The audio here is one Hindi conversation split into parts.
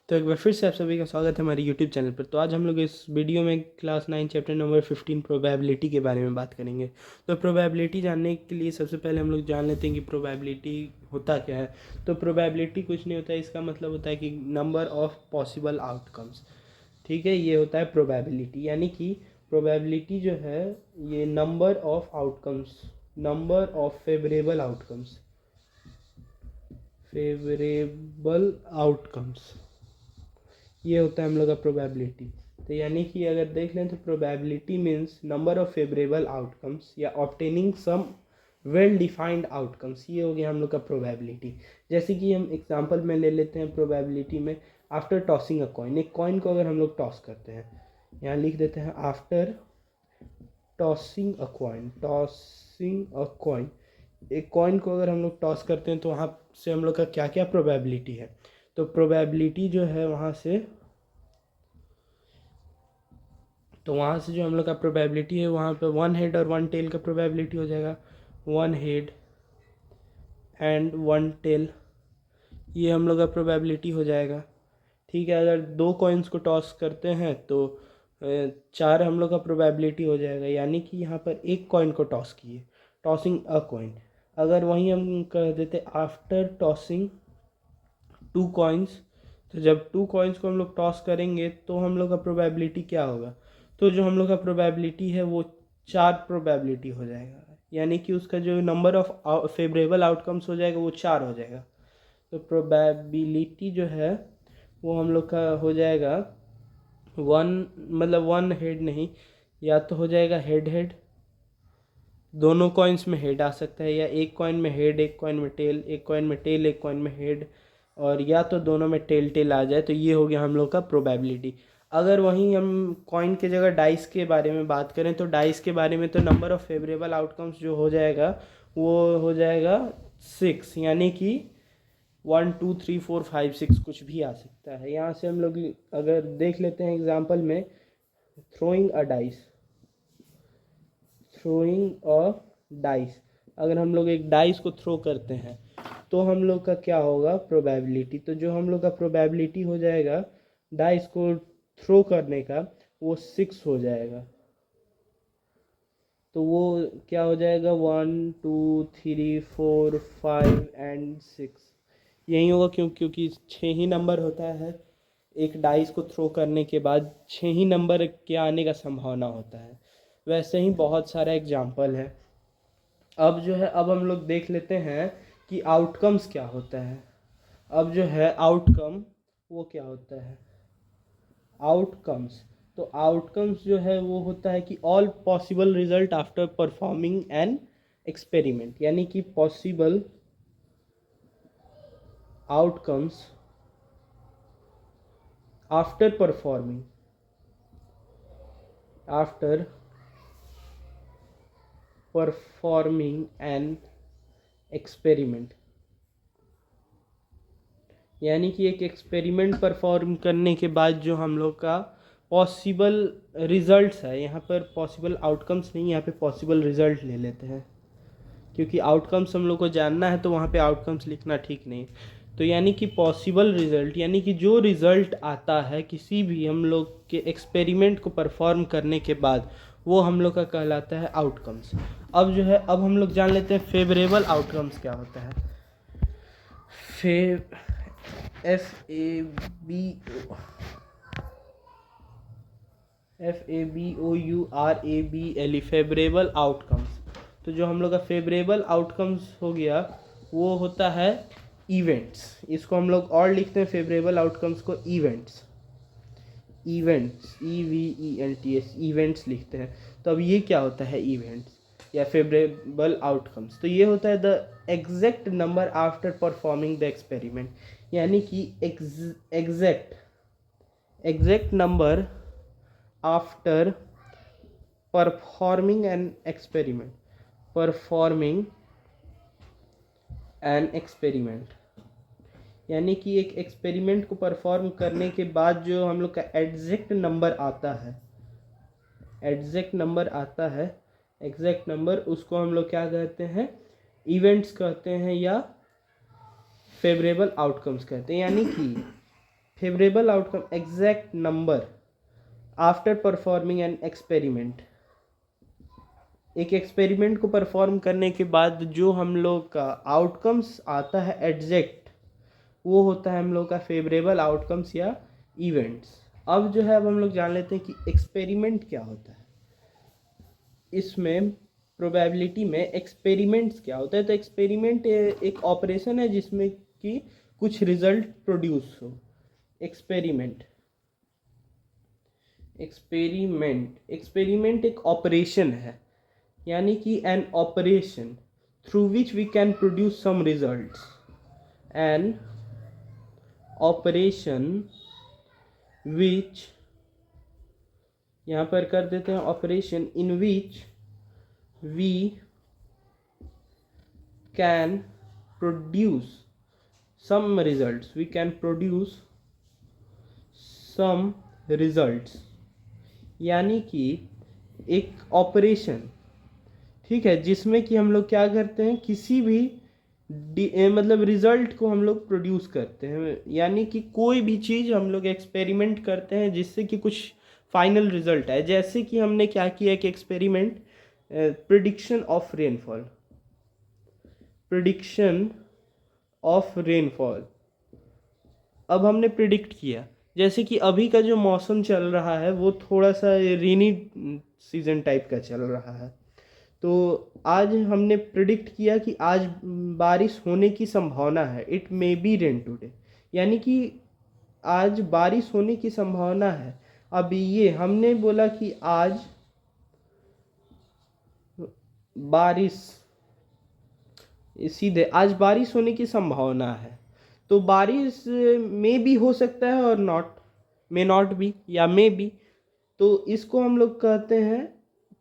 तो एक बार फिर से आप सभी का स्वागत है हमारे यूट्यूब चैनल पर। तो आज हम लोग इस वीडियो में क्लास 9 चैप्टर नंबर 15 प्रोबेबिलिटी के बारे में बात करेंगे। तो प्रोबेबिलिटी जानने के लिए सबसे पहले हम लोग जान लेते हैं कि प्रोबेबिलिटी होता क्या है। तो प्रोबेबिलिटी कुछ नहीं होता है, इसका मतलब होता है कि नंबर ऑफ पॉसिबल आउटकम्स। ठीक है, ये होता है प्रोबेबिलिटी। यानी कि प्रोबेबिलिटी जो है ये number of outcomes, number of favourable outcomes, favourable outcomes, ये होता है हम लोग का प्रोबेबिलिटी। तो यानी कि अगर देख लें तो probability means number of favourable outcomes या obtaining some well defined outcomes, ये हो गया हम लोग का प्रोबेबिलिटी। जैसे कि हम एग्जांपल में ले लेते हैं प्रोबेबिलिटी में, आफ्टर टॉसिंग अ कॉइन, एक कॉइन को अगर हम लोग टॉस करते हैं, यहाँ लिख देते हैं after tossing a coin, tossing a coin, एक कॉइन को अगर हम लोग टॉस करते हैं तो वहाँ से हम लोग का क्या क्या प्रोबेबिलिटी है। तो प्रोबेबिलिटी जो है वहाँ से, तो वहाँ से जो हम लोग का प्रोबेबिलिटी है वहाँ पे वन हेड और वन टेल का प्रोबेबिलिटी हो जाएगा। One head and one tail, ये हम लोग का प्रोबेबिलिटी हो जाएगा। ठीक है, अगर दो कॉइन्स को टॉस करते हैं तो चार हम लोग का प्रोबेबिलिटी हो जाएगा। यानी कि यहाँ पर एक कॉइन को टॉस किए, टॉसिंग अ कॉइन। अगर वहीं हम कह देते आफ्टर टॉसिंग टू कॉइन्स, तो जब टू कॉइन्स को हम लोग टॉस करेंगे तो हम लोग का प्रोबेबिलिटी क्या होगा, तो जो हम लोग का प्रोबेबिलिटी है वो चार प्रोबेबिलिटी हो जाएगा। यानी कि उसका जो नंबर ऑफ फेवरेबल आउटकम्स हो जाएगा वो चार हो जाएगा। तो प्रोबेबिलिटी जो है वो हम लोग का हो जाएगा वन, मतलब वन हेड नहीं, या तो हो जाएगा हेड हेड, दोनों कॉइन्स में हेड आ सकता है, या एक कॉइन में हेड एक कॉइन में टेल, एक कॉइन में टेल एक कॉइन में हेड, और या तो दोनों में टेल टेल आ जाए। तो ये हो गया हम लोग का प्रोबेबिलिटी। अगर वहीं हम कॉइन के जगह डाइस के बारे में बात करें तो डाइस के बारे में तो नंबर ऑफ फेवरेबल आउटकम्स जो हो जाएगा वो हो जाएगा 6। यानी कि 1 2 3 4 5 6 कुछ भी आ सकता है। यहाँ से हम लोग अगर देख लेते हैं एग्जाम्पल में, throwing a dice, throwing a dice, अगर हम लोग एक डाइस को थ्रो करते हैं तो हम लोग का क्या होगा प्रोबेबिलिटी, तो जो हम लोग का प्रोबेबिलिटी हो जाएगा डाइस को थ्रो करने का वो 6 हो जाएगा। तो वो क्या हो जाएगा 1 2 3 4 5 एंड 6, यही होगा। क्योंकि 6 ही नंबर होता है एक डाइस को थ्रो करने के बाद, 6 ही नंबर के आने का संभावना होता है। वैसे ही बहुत सारा एग्जाम्पल है। अब जो है, अब हम लोग देख लेते हैं कि आउटकम्स क्या होता है। अब जो है आउटकम वो क्या होता है, आउटकम्स, तो आउटकम्स जो है वो होता है कि all possible result after performing an experiment. यानी कि possible outcomes after performing, after performing an experiment. यानी कि एक एक्सपेरिमेंट परफॉर्म करने के बाद जो हम लोग का पॉसिबल रिजल्ट्स है, यहाँ पर पॉसिबल आउटकम्स नहीं, यहाँ पे पॉसिबल रिजल्ट ले लेते हैं, क्योंकि आउटकम्स हम लोग को जानना है तो वहाँ पे आउटकम्स लिखना ठीक नहीं। तो यानी कि पॉसिबल रिजल्ट, यानी कि जो रिजल्ट आता है किसी भी हम लोग के एक्सपेरिमेंट को परफॉर्म करने के बाद, वो हम लोग का कहलाता है आउटकम्स। अब जो है, अब हम लोग जान लेते हैं फेवरेबल आउटकम्स क्या होता है। फे FABOURABLE, फेवरेबल आउटकम्स। तो जो हम लोग का फेवरेबल आउटकम्स हो गया वो होता है इवेंट्स। इसको हम लोग और लिखते हैं फेवरेबल आउटकम्स को इवेंट्स, इवेंट्स EVENTS, इवेंट्स लिखते हैं। तो अब ये क्या होता है इवेंट्स या फेवरेबल आउटकम्स, तो ये होता है the exact number after performing the experiment. यानी कि exact number after performing an experiment, performing an experiment. यानी कि एक एक्सपेरिमेंट को परफॉर्म करने के बाद जो हम लोग का एग्जैक्ट नंबर आता है, एग्जैक्ट नंबर आता है, एग्जैक्ट नंबर, उसको हम लोग क्या कहते हैं, इवेंट्स कहते हैं या फेवरेबल आउटकम्स कहते हैं। यानी कि favourable outcome exact number after performing an experiment. एक एक्सपेरिमेंट को परफॉर्म करने के बाद जो हम लोग का आउटकम्स आता है एग्जैक्ट, वो होता है हम लोग का फेवरेबल आउटकम्स या इवेंट्स। अब जो है अब हम लोग जान लेते हैं कि एक्सपेरिमेंट क्या होता है। इसमें प्रोबेबिलिटी में एक्सपेरिमेंट्स क्या होता है। तो एक्सपेरिमेंट एक ऑपरेशन है जिसमें कि कुछ रिजल्ट प्रोड्यूस हो। एक्सपेरिमेंट एक्सपेरिमेंट एक ऑपरेशन है, यानी कि an operation through which we can produce some results. An operation which, यहाँ पर कर देते हैं operation in which we can produce some results, we can produce some results, यानी कि एक ऑपरेशन, ठीक है, जिसमें कि हम लोग क्या करते हैं, किसी भी मतलब रिजल्ट को हम लोग प्रोड्यूस करते हैं। यानी कि कोई भी चीज़ हम लोग एक्सपेरिमेंट करते हैं जिससे कि कुछ फाइनल रिजल्ट आए। जैसे कि हमने क्या किया कि experiment prediction of rainfall, prediction of rainfall. अब हमने प्रिडिक्ट किया, जैसे कि अभी का जो मौसम चल रहा है वो थोड़ा सा रेनी सीजन टाइप का चल रहा है। तो आज हमने प्रिडिक्ट किया कि आज बारिश होने की संभावना है, it may be rain today, यानी कि आज बारिश होने की संभावना है। अब ये हमने बोला कि आज बारिश, सीधे आज बारिश होने की संभावना है, तो बारिश मे भी हो सकता है और मे नॉट बी या मे बी। तो इसको हम लोग कहते हैं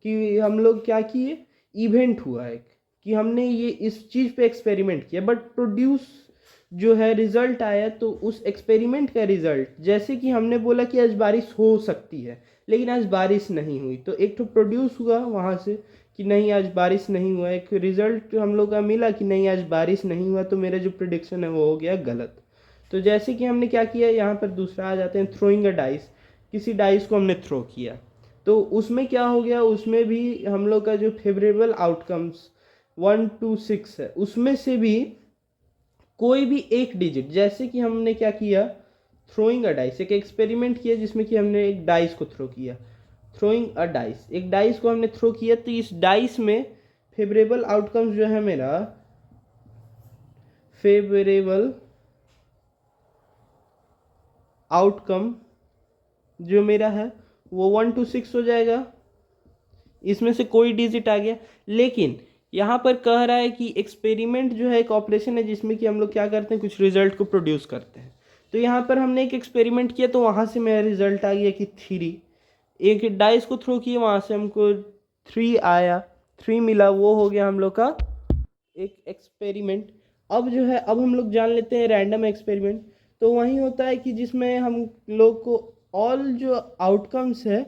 कि हम लोग क्या किए, इवेंट हुआ एक, कि हमने ये इस चीज़ पे एक्सपेरिमेंट किया बट प्रोड्यूस जो है रिजल्ट आया। तो उस एक्सपेरिमेंट का रिजल्ट, जैसे कि हमने बोला कि आज बारिश हो सकती है लेकिन आज बारिश नहीं हुई, तो एक तो प्रोड्यूस हुआ वहाँ से कि नहीं आज बारिश नहीं हुआ, एक रिजल्ट हम लोग का मिला कि नहीं आज बारिश नहीं हुआ, तो मेरा जो प्रिडिक्शन है वो हो गया गलत। तो जैसे कि हमने क्या किया, यहाँ पर दूसरा आ जाते हैं थ्रोइंग अ डाइस। किसी डाइस को हमने थ्रो किया तो उसमें क्या हो गया, उसमें भी हम लोग का जो फेवरेबल आउटकम्स 1 to 6 है, उसमें से भी कोई भी एक डिजिट, जैसे कि हमने क्या किया, थ्रोइंग अ डाइस, एक एक्सपेरिमेंट किया जिसमें कि हमने एक डाइस को थ्रो किया। थ्रोइंग अ डाइस, एक डाइस को हमने थ्रो किया, तो इस डाइस में फेवरेबल आउटकम्स जो है मेरा, फेवरेबल आउटकम जो मेरा है वो 1 to 6 हो जाएगा। इसमें से कोई डिजिट आ गया, लेकिन यहाँ पर कह रहा है कि एक्सपेरिमेंट जो है एक ऑपरेशन है जिसमें कि हम लोग क्या करते हैं, कुछ रिजल्ट को प्रोड्यूस करते हैं। तो यहाँ पर हमने एक एक्सपेरिमेंट किया तो वहाँ से मेरा रिजल्ट आ गया कि 3। एक डाइस को थ्रो किए, वहाँ से हमको 3 आया, 3 मिला, वो हो गया हम लोग का एक एक्सपेरिमेंट। अब जो है अब हम लोग जान लेते हैं रैंडम एक्सपेरिमेंट। तो वही होता है कि जिसमें हम लोग को ऑल जो आउटकम्स है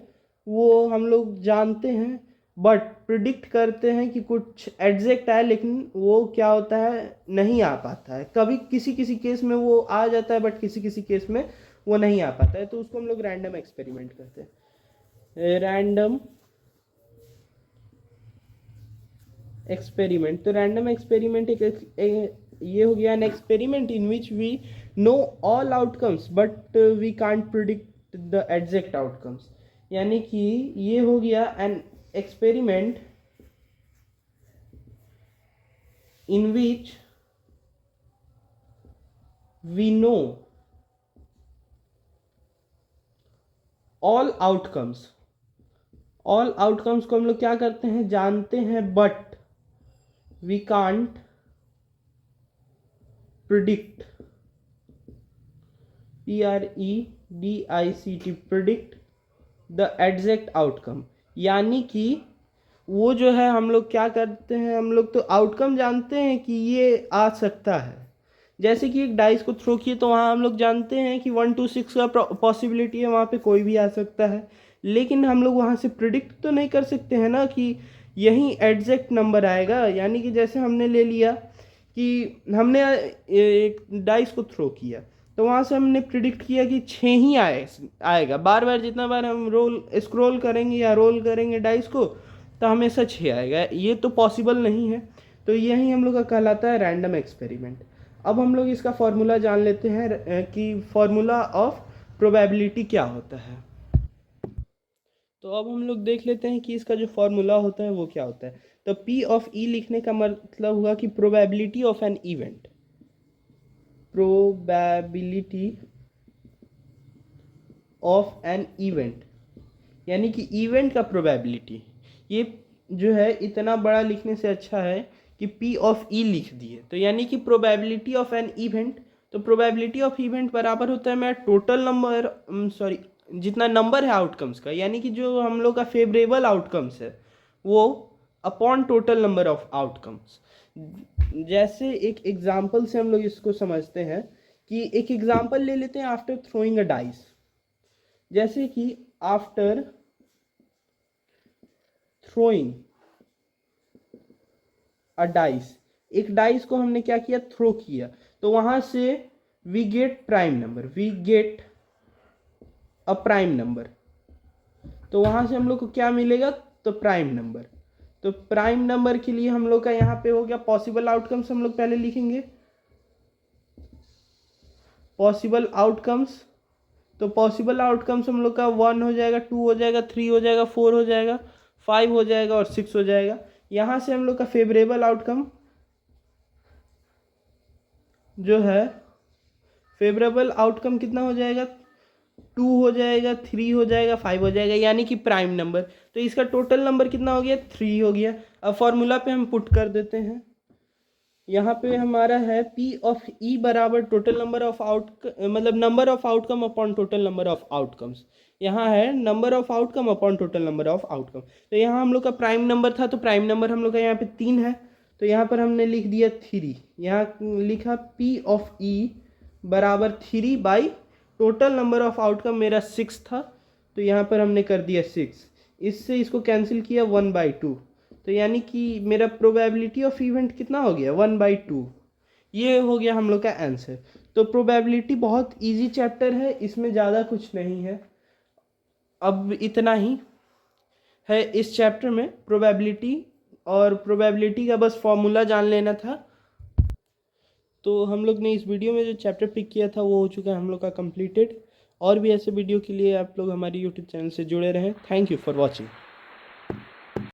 वो हम लोग जानते हैं बट प्रिडिक्ट करते हैं कि कुछ एग्जैक्ट आए, लेकिन वो क्या होता है, नहीं आ पाता है। कभी किसी किसी केस में वो आ जाता है बट किसी किसी केस में वो नहीं आ पाता है, तो उसको हम लोग रैंडम एक्सपेरिमेंट कहते हैं। रैंडम एक्सपेरिमेंट, तो रैंडम एक्सपेरिमेंट ये हो गया an experiment in which we know all outcomes but we can't predict the exact outcomes. यानी कि ये हो गया an experiment in which we know all outcomes. All outcomes को हम लोग क्या करते हैं, जानते हैं, but we can't predict, PREDICT, predict the exact outcome। यानी कि वो जो है हम लोग क्या करते हैं, हम लोग तो आउटकम जानते हैं कि ये आ सकता है। जैसे कि एक डाइस को थ्रो किए तो वहाँ हम लोग जानते हैं कि 1 to 6 का पॉसिबिलिटी है, वहाँ पे कोई भी आ सकता है, लेकिन हम लोग वहाँ से प्रिडिक्ट तो नहीं कर सकते हैं ना कि यही एग्जैक्ट नंबर आएगा। यानी कि जैसे हमने ले लिया कि हमने एक डाइस को थ्रो किया तो वहाँ से हमने प्रिडिक्ट किया कि 6 ही आएगा। बार बार जितना बार हम स्क्रॉल करेंगे या रोल करेंगे डाइस को तो हमेशा 6 आएगा, ये तो पॉसिबल नहीं है। तो यही हम लोग का कहलाता है रैंडम एक्सपेरिमेंट। अब हम लोग इसका फॉर्मूला जान लेते हैं कि फॉर्मूला ऑफ प्रोबेबिलिटी क्या होता है। तो अब हम लोग देख लेते हैं कि इसका जो फॉर्मूला होता है वो क्या होता है। तो P ऑफ E लिखने का मतलब हुआ कि probability of an event, probability of an event, यानी कि इवेंट का प्रोबेबिलिटी। ये जो है इतना बड़ा लिखने से अच्छा है कि P ऑफ E लिख दिए, तो यानी कि प्रोबेबिलिटी ऑफ एन इवेंट। तो प्रोबेबिलिटी ऑफ इवेंट बराबर होता है मैं टोटल नंबर, सॉरी, जितना नंबर है आउटकम्स का, यानी कि जो हम लोग का फेवरेबल आउटकम्स है वो upon total number of outcomes. जैसे एक एग्जांपल से हम लोग इसको समझते हैं कि एक एग्जांपल ले लेते हैं आफ्टर थ्रोइंग अ डाइस। जैसे कि आफ्टर थ्रोइंग अ डाइस, एक डाइस को हमने क्या किया, थ्रो किया, तो वहां से we get prime number, we get a prime number. तो वहां से हम लोग को क्या मिलेगा, तो प्राइम नंबर। तो प्राइम नंबर के लिए हम लोग का यहाँ पे हो गया पॉसिबल आउटकम्स, हम लोग पहले लिखेंगे पॉसिबल आउटकम्स। तो पॉसिबल आउटकम्स हम लोग का 1 हो जाएगा, 2 हो जाएगा, 3 हो जाएगा, 4 हो जाएगा, 5 हो जाएगा और 6 हो जाएगा। यहाँ से हम लोग का फेवरेबल आउटकम जो है, फेवरेबल आउटकम कितना हो जाएगा, 2 हो जाएगा, 3 हो जाएगा, 5 हो जाएगा, यानी कि प्राइम नंबर। तो इसका टोटल नंबर कितना हो गया, 3 हो गया। अब फॉर्मूला पे हम पुट कर देते हैं। यहाँ पे हमारा है P ऑफ E बराबर टोटल नंबर ऑफ मतलब number of outcome upon total number of outcomes. यहाँ है number of outcome upon total number of outcome. तो यहाँ हम लोग का प्राइम नंबर था, तो प्राइम नंबर हम लोग का यहाँ पे 3 है, तो यहाँ पर हमने लिख दिया 3। यहाँ लिखा P ऑफ E बराबर 3 by total number of outcome मेरा 6 था, तो यहाँ पर हमने कर दिया 6। इससे इसको कैंसिल किया 1/2, तो यानी कि मेरा प्रोबेबिलिटी ऑफ इवेंट कितना हो गया, 1/2। ये हो गया हम लोग का आंसर। तो प्रोबेबिलिटी बहुत इजी चैप्टर है, इसमें ज़्यादा कुछ नहीं है। अब इतना ही है इस चैप्टर में प्रोबेबिलिटी, और प्रोबेबिलिटी का बस फॉर्मूला जान लेना था। तो हम लोग ने इस वीडियो में जो चैप्टर पिक किया था वो हो चुका है हम लोग का कंप्लीटेड। और भी ऐसे वीडियो के लिए आप लोग हमारी यूट्यूब चैनल से जुड़े रहें। Thank you for watching.